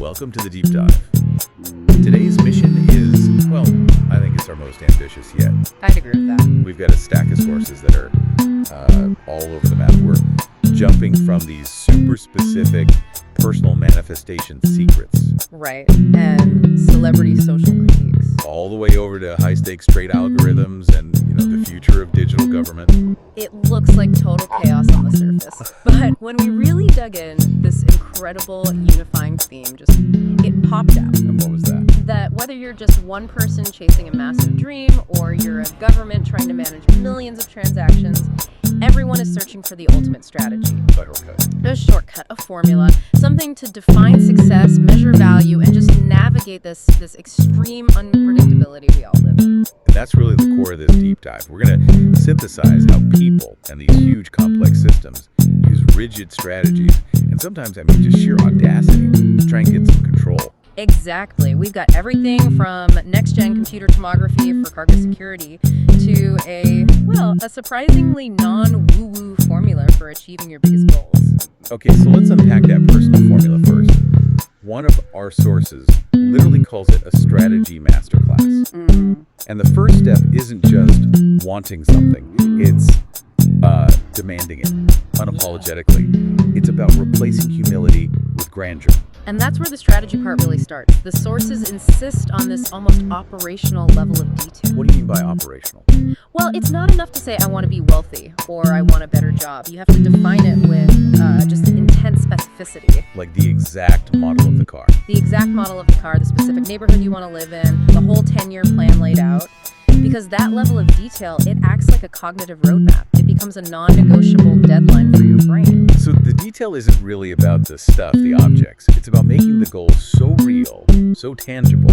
Welcome to the Deep Dive. Today's mission is, well, I think it's our most ambitious yet. I'd agree with that. We've got a stack of sources that are all over the map. We're jumping from these super specific personal manifestation secrets. Right. And celebrity social critiques. All the way over to high-stakes trade algorithms and, the future of digital government. It looks like total chaos on the surface. But when we really dug in, this incredible unifying theme it popped out. And what was that? That whether you're just one person chasing a massive dream or you're a government trying to manage millions of transactions, everyone is searching for the ultimate strategy. A shortcut, a formula, something to define success, measure value, and just navigate this extreme unpredictability we all live in. And that's really the core of this deep dive. We're going to synthesize how people and these huge complex systems use rigid strategies and sometimes, just sheer audacity to try and get some control. Exactly. We've got everything from next-gen computer tomography for cargo security to a surprisingly non-woo-woo formula for achieving your biggest goals. Okay, so let's unpack that personal formula first. One of our sources literally calls it a strategy masterclass. And the first step isn't just wanting something, it's demanding it unapologetically. It's about replacing humility with grandeur. And that's where the strategy part really starts. The sources insist on this almost operational level of detail. What do you mean by operational? Well, it's not enough to say I want to be wealthy or I want a better job. You have to define it with just intense specificity. Like the exact model of the car. The exact model of the car, the specific neighborhood you want to live in, the whole 10-year plan laid out. Because that level of detail, it acts like a cognitive roadmap. It becomes a non-negotiable deadline for your brain. So the detail isn't really about the stuff, the objects. It's about making the goal so real, so tangible,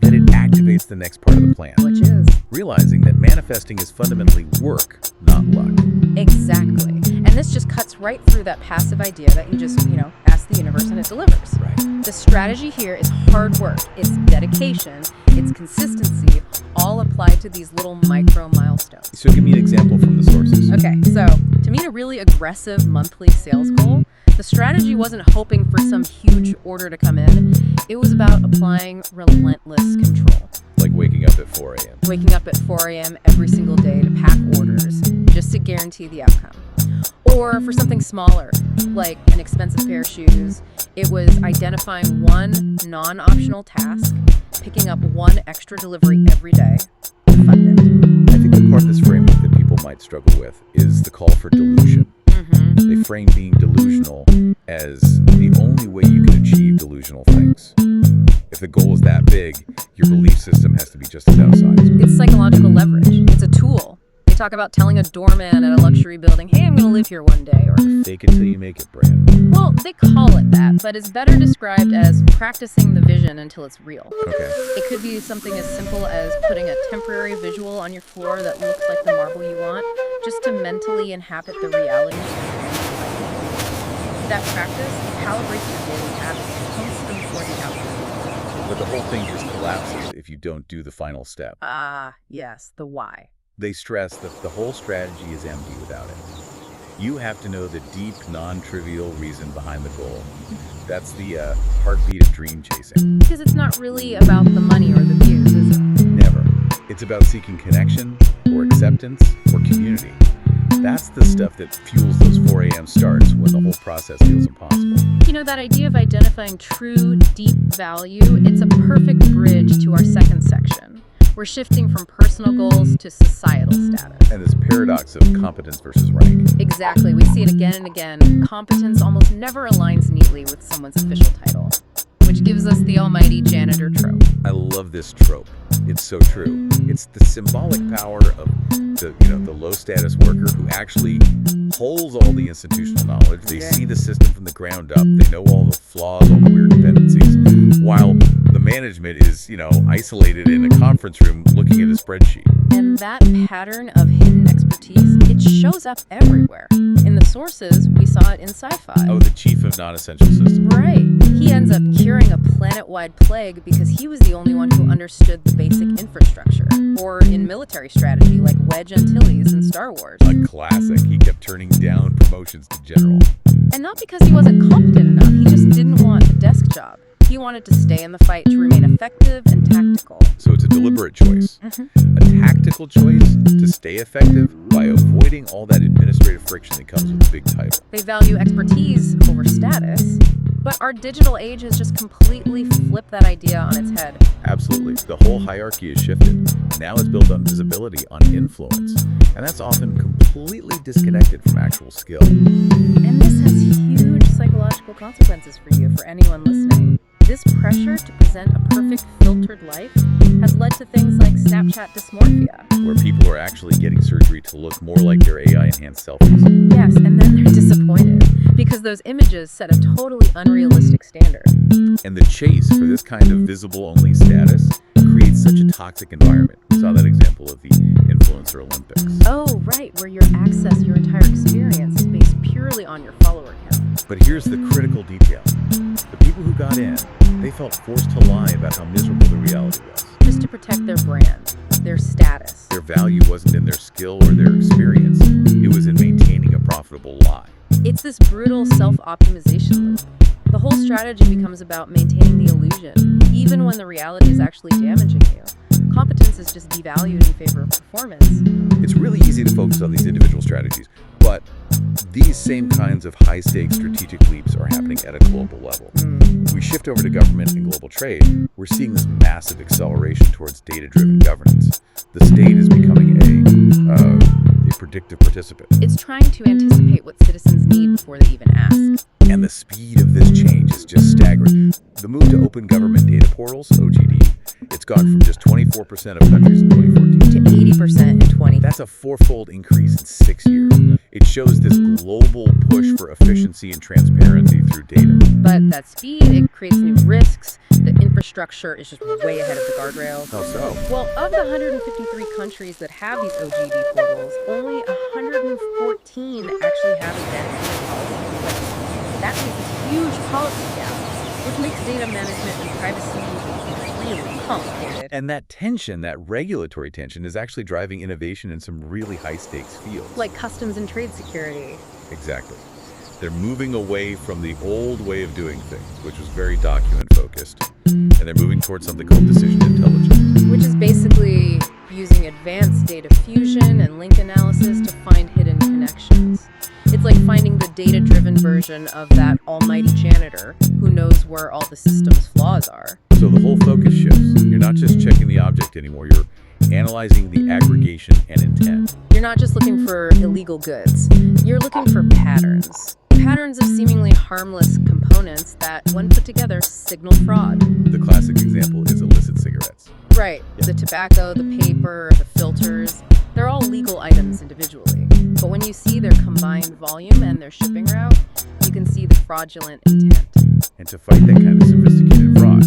that it activates the next part of the plan. Which is? Realizing that manifesting is fundamentally work, not luck. Exactly. And this just cuts right through that passive idea that you just, ask the universe and it delivers. Right. The strategy here is hard work. It's dedication. It's consistency, all applied to these little micro milestones. So give me an example from the sources. Okay, so to meet a really aggressive monthly sales goal, the strategy wasn't hoping for some huge order to come in. It was about applying relentless control. Like waking up at 4 a.m. Waking up at 4 a.m. every single day to pack orders, just to guarantee the outcome. Or for something smaller, like an expensive pair of shoes, it was identifying one non-optional task, picking up one extra delivery every day, and fund it. I think the part of this framework that people might struggle with is the call for delusion. They frame being delusional as the only way you can achieve delusional things. If the goal is that big, your belief system has to be just as outsized. It's psychological leverage. It's a tool. They talk about telling a doorman at a luxury building, hey, I'm going to live here one day, or fake it till you make it, brand. Well, they call it that, but it's better described as practicing the vision until it's real. Okay. It could be something as simple as putting a temporary visual on your floor that looks like the marble you want, just to mentally inhabit the reality. That practice calibrates your daily habits, posts them for the outcome. But the whole thing just collapses if you don't do the final step. Yes, the why. They stress that the whole strategy is empty without it. You have to know the deep, non-trivial reason behind the goal. That's the heartbeat of dream chasing. Because it's not really about the money or the views, is it? Never. It's about seeking connection, or acceptance, or community. That's the stuff that fuels those 4 a.m. starts when the whole process feels impossible. That idea of identifying true, deep value, it's a perfect bridge to our second section. We're shifting from personal goals to societal status. And this paradox of competence versus rank. Exactly. We see it again and again. Competence almost never aligns neatly with someone's official title, which gives us the almighty janitor trope. I love this trope. It's so true. It's the symbolic power of the low-status worker who actually holds all the institutional knowledge. They see the system from the ground up. They know all the flaws, all the weird dependencies, while the management is, isolated in a conference room looking at a spreadsheet. And that pattern of hidden expertise, it shows up everywhere. In the sources, we saw it in sci-fi. Oh, the chief of non-essential systems. Right. He ends up curing a planet-wide plague because he was the only one who understood the basic infrastructure. Or in military strategy, like Wedge Antilles in Star Wars. A classic. He kept turning down promotions to general. And not because he wasn't competent enough, he just didn't want a desk job. He wanted to stay in the fight to remain effective and tactical. So it's a deliberate choice. A tactical choice to stay effective by avoiding all that administrative friction that comes with a big title. They value expertise over status, but our digital age has just completely flipped that idea on its head. Absolutely. The whole hierarchy has shifted. Now it's built on visibility, on influence, and that's often completely disconnected from actual skill. And this has huge psychological consequences for you, for anyone listening. This pressure to present a perfect filtered life has led to things like Snapchat dysmorphia. Where people are actually getting surgery to look more like their AI-enhanced selfies. Yes, and then they're disappointed because those images set a totally unrealistic standard. And the chase for this kind of visible-only status creates such a toxic environment. We saw that example of the Influencer Olympics. Oh, right, where your entire experience is based purely on your follower count. But here's the critical detail. The people who got in, they felt forced to lie about how miserable the reality was. Just to protect their brand, their status. Their value wasn't in their skill or their experience. It was in maintaining a profitable lie. It's this brutal self-optimization loop. The whole strategy becomes about maintaining the illusion, even when the reality is actually damaging you. Competence is just devalued in favor of performance. It's really easy to focus on these individual strategies, but these same kinds of high-stakes strategic leaps are happening at a global level. We shift over to government and global trade, we're seeing this massive acceleration towards data-driven governance. The state is becoming a predictive participant. It's trying to anticipate what citizens need before they even ask. And the speed of this change is just staggering. The move to open government data portals, OGD, it's gone from just 24% of countries in 2014 to 80% in 2020. That's a fourfold increase in 6 years. It shows this global push for efficiency and transparency through data. But that speed, it creates new risks. The infrastructure is just way ahead of the guardrails. How so? Well, of the 153 countries that have these OGD portals, only 114 actually have advanced policy in place. That means a huge policy gap, which makes data management and privacy really complicated. And that tension, that regulatory tension, is actually driving innovation in some really high-stakes fields. Like customs and trade security. Exactly. They're moving away from the old way of doing things, which was very document-focused, and they're moving towards something called decision intelligence. Which is basically using advanced data fusion and link analysis to find hidden connections. It's like finding the data-driven version of that almighty janitor who knows where all the system's flaws are. So the whole focus shifts. You're not just checking the object anymore, you're analyzing the aggregation and intent. You're not just looking for illegal goods, you're looking for patterns. Patterns of seemingly harmless components that, when put together, signal fraud. The classic example is illicit cigarettes. Right. The tobacco, the paper, the filters, they're all legal items individually. But when you see their combined volume and their shipping route, you can see the fraudulent intent. And to fight that kind of sophisticated fraud,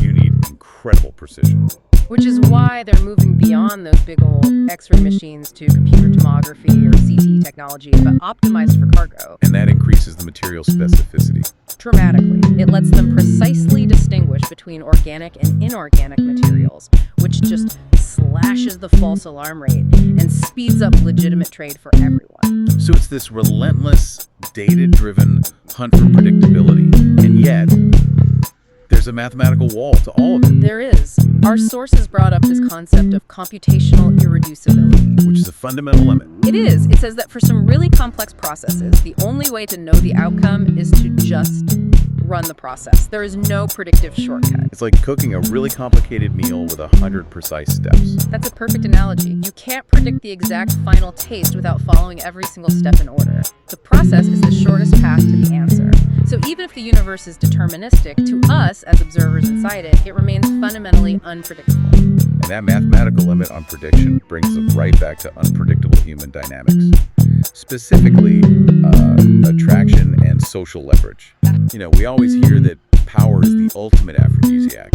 you need incredible precision. Which is why they're moving beyond those big old X-ray machines to computer tomography or CT technology, but optimized for cargo. And that increases the material specificity. Dramatically. It lets them precisely distinguish between organic and inorganic materials, which just slashes the false alarm rate and speeds up legitimate trade for everyone. So it's this relentless, data-driven hunt for predictability. And yet, there's a mathematical wall to all of it. There is. Our sources brought up this concept of computational irreducibility. Which is a fundamental limit. It is. It says that for some really complex processes, the only way to know the outcome is to just run the process. There is no predictive shortcut. It's like cooking a really complicated meal with 100 precise steps. That's a perfect analogy. You can't predict the exact final taste without following every single step in order. The process is the shortest path to the answer. So even if the universe is deterministic, to us as observers inside it, it remains fundamentally unpredictable. And that mathematical limit on prediction brings us right back to unpredictable human dynamics. Specifically, attraction and social leverage. You know, we always hear that power is the ultimate aphrodisiac,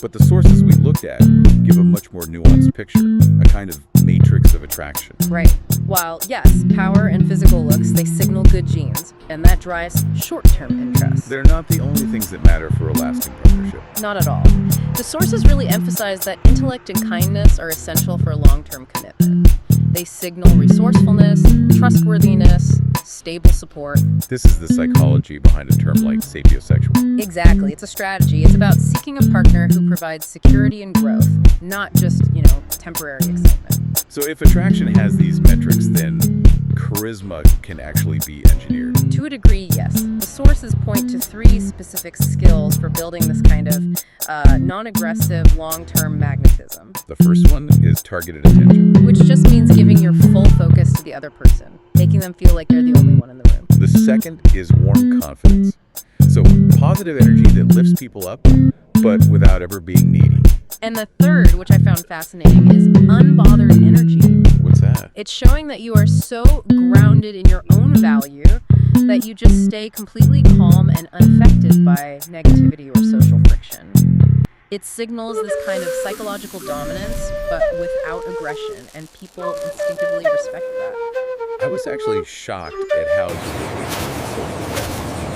but the sources we looked at give a much more nuanced picture, a kind of matrix of attraction. Right. While, yes, power and physical looks, they signal good genes, and that drives short-term interest. They're not the only things that matter for a lasting partnership. Not at all. The sources really emphasize that intellect and kindness are essential for a long-term commitment. They signal resourcefulness, trustworthiness, stable support. This is the psychology behind a term like sapiosexual. Exactly. It's a strategy. It's about seeking a partner who provides security and growth, not just, temporary excitement. So if attraction has these metrics, then charisma can actually be engineered. To a degree, yes. The sources point to 3 specific skills for building this kind of non-aggressive, long-term magnetism. The first one is targeted attention, which just means giving your full focus to the other person, making them feel like they're the only one in the room. The second is warm confidence. So positive energy that lifts people up, but without ever being needy. And the third, which I found fascinating, is unbothered energy. What's that? It's showing that you are so grounded in your own value that you just stay completely calm and unaffected by negativity or social friction. It signals this kind of psychological dominance, but without aggression, and people instinctively respect that. I was actually shocked at how you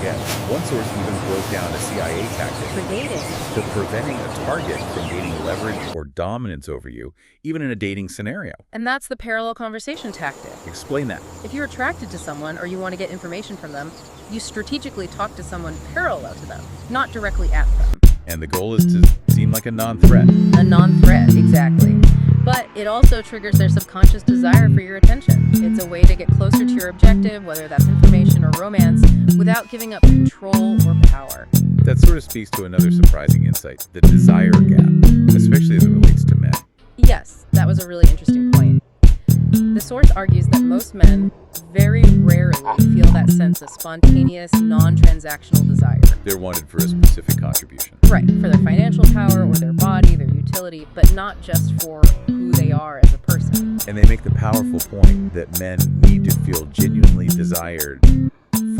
get. One source even broke down a CIA tactic For dating. for preventing a target from gaining leverage or dominance over you, even in a dating scenario. And that's the parallel conversation tactic. Explain that. If you're attracted to someone or you want to get information from them, you strategically talk to someone parallel to them, not directly at them. And the goal is to seem like a non-threat. A non-threat, exactly. But it also triggers their subconscious desire for your attention. It's a way to get closer to your objective, whether that's information or romance, without giving up control or power. That sort of speaks to another surprising insight, the desire gap, especially as it relates to men. Yes, that was a really interesting point. The source argues that most men very rarely feel that sense of spontaneous, non-transactional desire. They're wanted for a specific contribution. Right, for their financial power or their body, their utility, but not just for who they are as a person. And they make the powerful point that men need to feel genuinely desired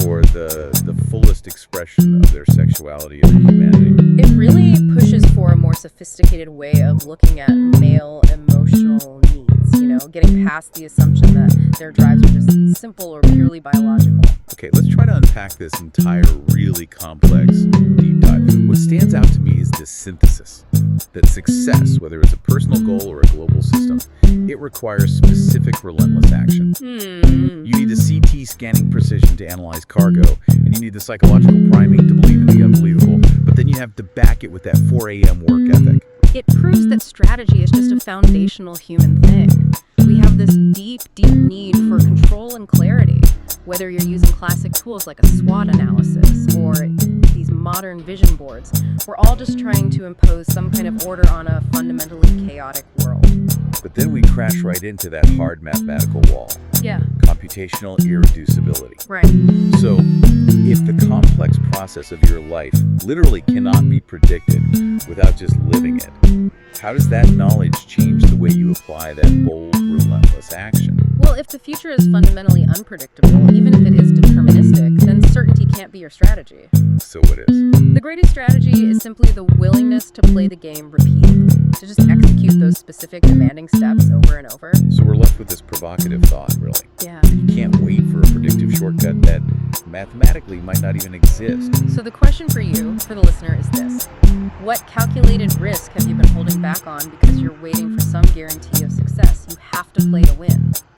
for the fullest expression of their sexuality and their humanity. It really pushes for a more sophisticated way of looking at male emotional needs, getting past the assumption that their drives are just simple or purely biological. Okay, let's try to unpack this entire really complex deep dive. What stands out to me is this synthesis, that success, whether it's a personal goal or a global system, it requires specific relentless action. You need the CT scanning precision to analyze cargo, and you need the psychological priming to believe in the unbelievable, but then you have to back it with that 4 a.m. work ethic. It proves that strategy is just a foundational human thing. We have this deep, deep need for control and clarity, whether you're using classic tools like a SWOT analysis or these modern vision boards. We're all just trying to impose some kind of order on a fundamentally chaotic world. But then we crash right into that hard mathematical wall. Yeah. Computational irreducibility. Right. So, if the complex process of your life literally cannot be predicted without just living it, how does that knowledge change the way you apply that bold, relentless action? Well, if the future is fundamentally unpredictable, even if it is deterministic, then certainty can't be your strategy. So what is? The greatest strategy is simply the willingness to play the game repeatedly, to just execute those specific demanding steps over and over. So we're left with this provocative thought, really. Yeah. You can't wait for a predictive shortcut that mathematically might not even exist. So the question for you, for the listener, is this. What calculated risk have you been holding back on because you're waiting for some guarantee of success? You have to play to win.